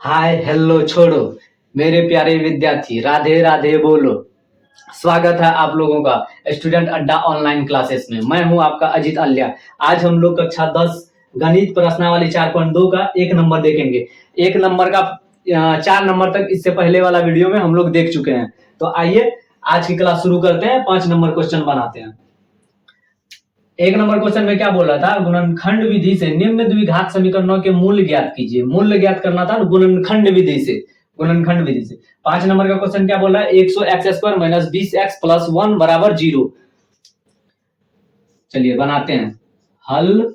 Hi hello छोड़ो मेरे प्यारे विद्यार्थी, राधे राधे बोलो। स्वागत है आप लोगों का स्टूडेंट अड्डा ऑनलाइन क्लासेस में। मैं हूं आपका अजित अल्या। आज हम लोग कक्षा 10 गणित प्रश्नावली 4.2 का 1 नंबर देखेंगे। 1 नंबर का 4 नंबर तक इससे पहले वाला वीडियो में हम लोग देख चुके हैं। तो आइए आज की क्लास शुरू करते हैं। 5 नंबर क्वेश्चन बनाते हैं। 1 नंबर क्वेश्चन में क्या बोला था? गुणनखंड विधि से निम्न द्विघात समीकरणों के मूल्य ज्ञात कीजिए। मूल्य ज्ञात करना था गुणनखंड विधि से। गुणनखंड विधि से 5 नंबर का क्वेश्चन क्या बोला है? 100x² - 20x + 1 = 0। चलिए बनाते हैं हल।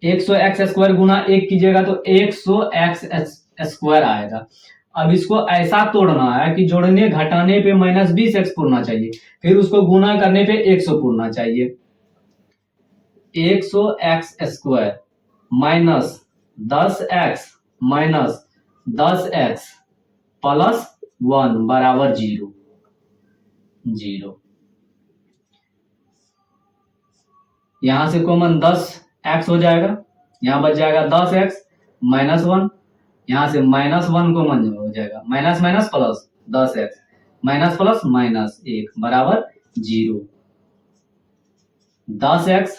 100x² गुना 1 कीजिएगा तो 100x² आएगा। अब इसको ऐसा तोड़ना है कि जोड़ने घटाने पे -20x पूरना चाहिए, फिर उसको गुना करने पे 100 पूरना चाहिए। 100x² minus 10x minus 10x plus 1 बराबर 0। यहां से कॉमन 10x हो जाएगा, यहां बच जाएगा 10x माइनस 1, यहां से -1 कॉमन हो जाएगा, minus minus plus 10x minus plus minus 1 बराबर 0। 10x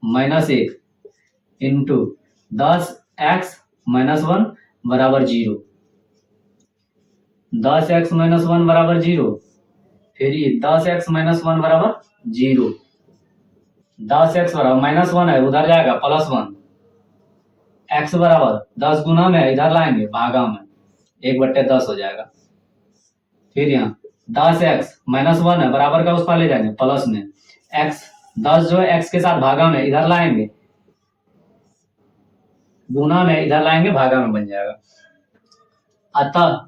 minus 1 into 10x minus 1 बराबर 0। 10x माइनस 1 बराबर 0, फिर ये 10x माइनस 1 बराबर 0। 10x बराबर -1 है, उधर जाएगा +1। x बराबर 10 गुना में इधर लाएंगे भागा में 1/10 हो जाएगा। फिर यहाँ 10x माइनस 1 है, बराबर का उस पर ले जाएंगे प्लस में x, 10 जो है x के साथ भागा में इधर लाएंगे, गुना में इधर लाएंगे भागा में बन जाएगा। अतः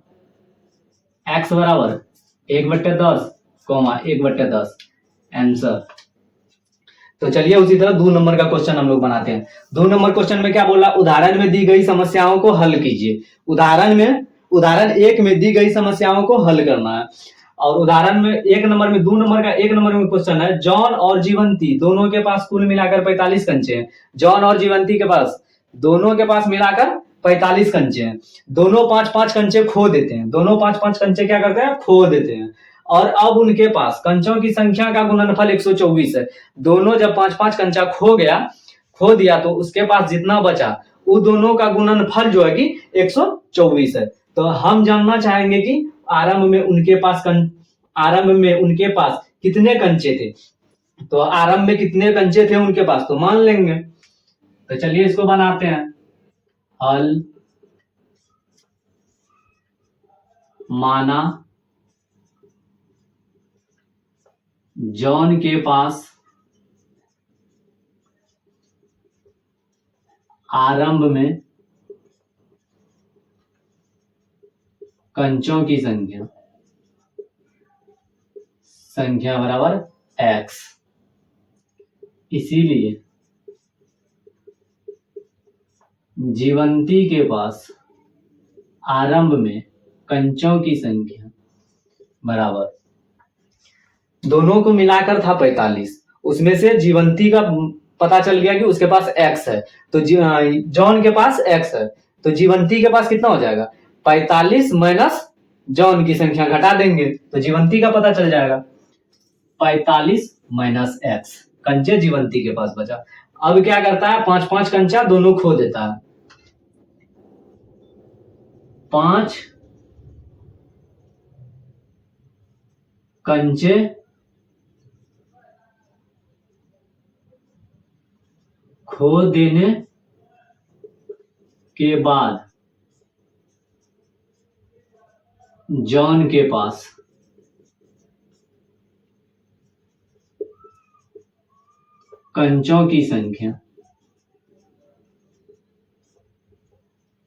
x बराबर 1/10 1/10 आंसर। तो चलिए उसी तरह 2 नंबर का क्वेश्चन हम लोग बनाते हैं। 2 नंबर क्वेश्चन में क्या बोला? उदाहरण में दी गई समस्याओं को हल कीजिए। उदाहरण 1 में दी गई समस्याओं को हल करना है। और उदाहरण में 1 नंबर में 2 नंबर का 1 नंबर में क्वेश्चन है, जॉन और जीवंती दोनों के पास कुल मिलाकर 45 कंचे हैं। जॉन और जीवंती के पास दोनों के पास मिलाकर 45 कंचे हैं। दोनों 5-5 कंचे खो देते हैं। दोनों 5-5 कंचे क्या करते हैं? खो देते हैं। और अब उनके पास कंचों की संख्या का गुणनफल 124 है। दोनों जब 5-5 कंचा खो दिया तो उसके पास जितना बचा वो दोनों का गुणनफल जो है कि 124 है। तो हम जानना चाहेंगे कि आरंभ में उनके पास कितने कंचे थे। तो आरंभ में कितने कंचे थे उनके पास तो मान लेंगे। तो चलिए इसको बनाते हैं हल। माना जॉन के पास आरंभ में कंचों की संख्या बराबर x। इसीलिए जीवंती के पास आरंभ में कंचों की संख्या बराबर, दोनों को मिलाकर था 45, उसमें से जीवंती का पता चल गया कि उसके पास x है, तो जॉन के पास x है, तो जीवंती के पास कितना हो जाएगा? 45 माइनस जॉन की संख्या घटा देंगे तो जीवंती का पता चल जाएगा। 45 माइनस x कंचे जीवंती के पास बचा। अब क्या करता है? 5-5 कंचा दोनों खो देता है। 5 कंचे खो देने के बाद जॉन के पास कंचों की संख्या,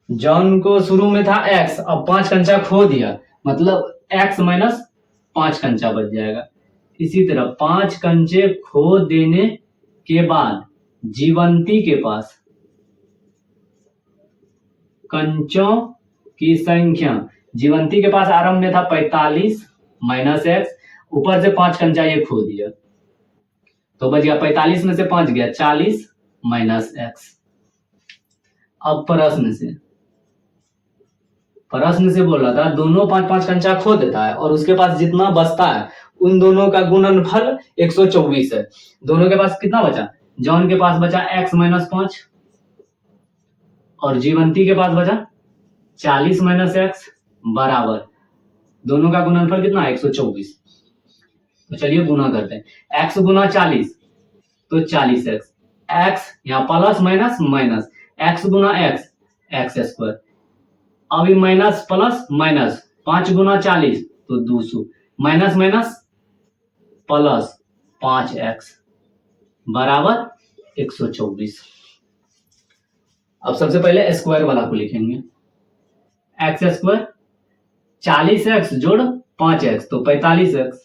जॉन को शुरू में था x, अब 5 कंचा खो दिया मतलब x माइनस 5 कंचा बच जाएगा। इसी तरह 5 कंचे खो देने के बाद जीवंती के पास कंचों की संख्या, जीवंती के पास आरंभ में था 45 माइनस x, ऊपर से 5 कंचा ये खो दिया तो बच गया 45 में से 5 गया 40 माइनस x। अब प्रश्न से बोल रहा था दोनों 5-5 कंचा खो देता है और उसके पास जितना बचता है उन दोनों का गुणनफल 124 है। दोनों के पास कितना बचा? जॉन के पास बचा x-5 और जीवंती के पास बचा 40 - x बराबर दोनों का गुणनफल कितना है? 124। तो चलिए गुना करते हैं। x गुना 40 तो 40x, x यहाँ प्लस माइनस माइनस, x गुना x स्क्वायर, अभी माइनस प्लस माइनस 5 गुना 40 तो 200, माइनस माइनस प्लस 5x बराबर 124। अब सबसे पहले स्क्वायर वाला को लिखेंगे। x स्क्वायर 40x जोड़ 5x तो 45x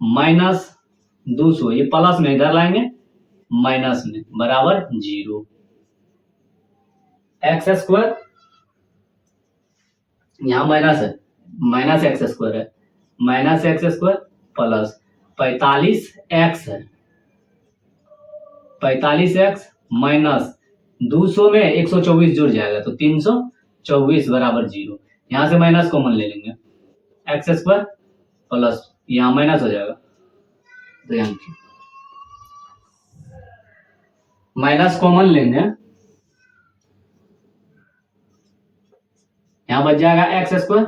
माइनस 200, ये प्लस में इधर लाएंगे माइनस में बराबर 0। एक्स स्क्वायर यहां माइनस है, माइनस एक्स स्क्वायर है, minus x square plus 45x है, 45x माइनस 200 में 124 जुड़ जाएगा तो 324 बराबर 0। यहां से माइनस कॉमन ले लेंगे, एक्स स्क्वायर प्लस यहां माइनस हो जाएगा तो यहां माइनस कॉमन लेंगे, यहां बच जाएगा x square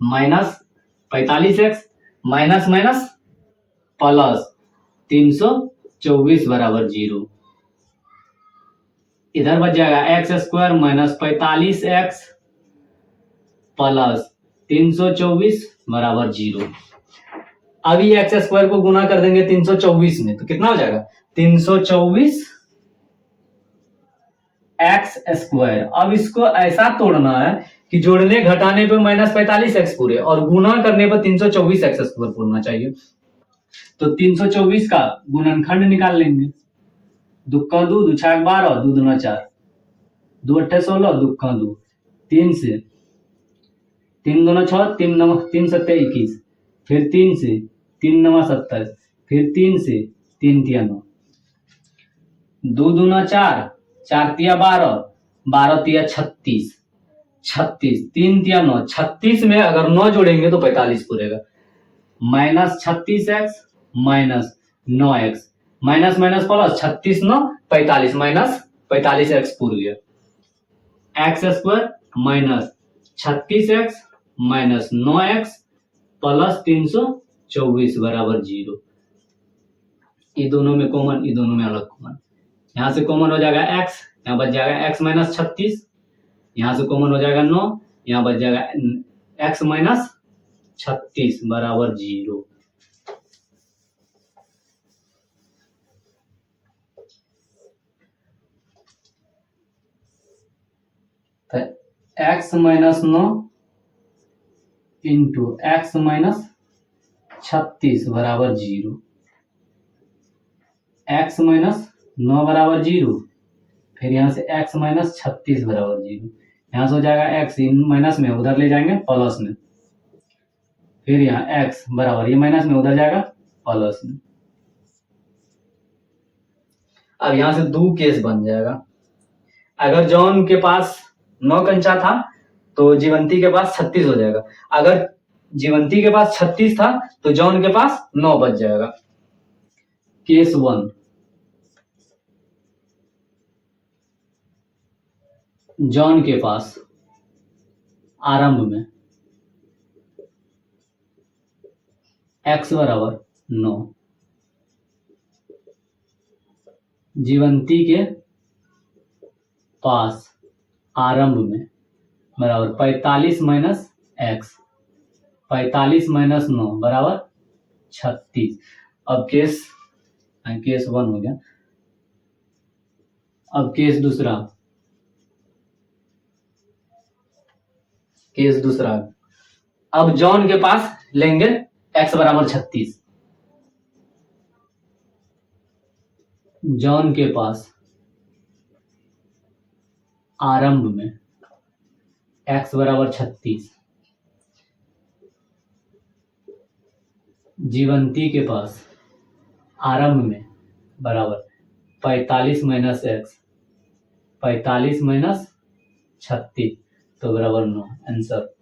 minus 45x minus minus plus 324 बराबर 0। इधर बच जाएगा x square minus 45x plus 324 बराबर 0। अभी एक्स स्क्वायर को गुना कर देंगे 324 में तो कितना हो जाएगा? 324 एक्स स्क्वायर। अब इसको ऐसा तोड़ना है कि जोड़ने घटाने पे माइनस 45x पूरे और गुना करने पर 324 एक्स स्क्वायर पूरना चाहिए। तो 324 का गुणनखंड निकाल लेंगे। दुक्का 2, 2 छाक 12, 2 दूना 4, 2 अट्ठे 16, दुक्का 2, 3 से 3 दूना 6, 3 सत्ते 21, फिर 3 से 3 नवा 27, फिर 3 से 3 तिया 9, 2 दूना 4, 4 तिया 12, 12 तिया 36, 36, 3 तिया 9, 36 में अगर 9 जोड़ेंगे तो 45 पूरेगा। Minus 36x minus 9x minus minus plus 36 9 45 minus 45x पूर गया। X square minus 36x minus 9x plus 324 बराबर 0। ये दोनों में कॉमन, ये दोनों में अलग कॉमन, यहां से कॉमन हो जाएगा x, यहां बच जाएगा x माइनस 36, यहां से कॉमन हो जाएगा 9, यहां बच जाएगा x माइनस 36 बराबर 0। तो x minus 9 into x minus 36 बराबर 0, x माइनस 9 बराबर 0, फिर यहां से x माइनस 36 बराबर 0, यहां से हो जाएगा x इन माइनस में उधर ले जाएंगे प्लस में, फिर यहाँ x बराबर ये माइनस में उधर जाएगा प्लस में। अब यहां से 2 केस बन जाएगा। अगर जॉन के पास 9 कंचा था तो जीवंती के पास 36 हो जाएगा, अगर जीवंती के पास 36 था तो जॉन के पास 9 बच जाएगा। केस 1, जॉन के पास आरंभ में x बराबर 9, जीवंती के पास आरंभ में बराबर 45 माइनस एक्स, 45 माइनस 9 बराबर 36। अब केस 1 हो गया। अब केस दूसरा, अब जॉन के पास लेंगे x बराबर 36, जॉन के पास आरंभ में x बराबर 36, जीवंती के पास आरंभ में बराबर 45 माइनस एक्स, 45 माइनस 36 तो बराबर 9 आंसर।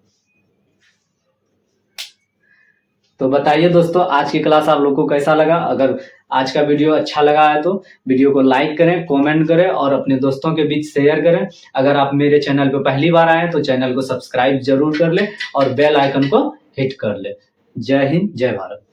तो बताइए दोस्तों आज की क्लास आप लोग को कैसा लगा। अगर आज का वीडियो अच्छा लगा है तो वीडियो को लाइक करें, कमेंट करें और अपने दोस्तों के बीच शेयर करें। अगर आप मेरे चैनल पे पहली बार आए तो चैनल को सब्सक्राइब जरूर कर ले और बेल आइकन को हिट कर ले। जय हिंद, जय भारत।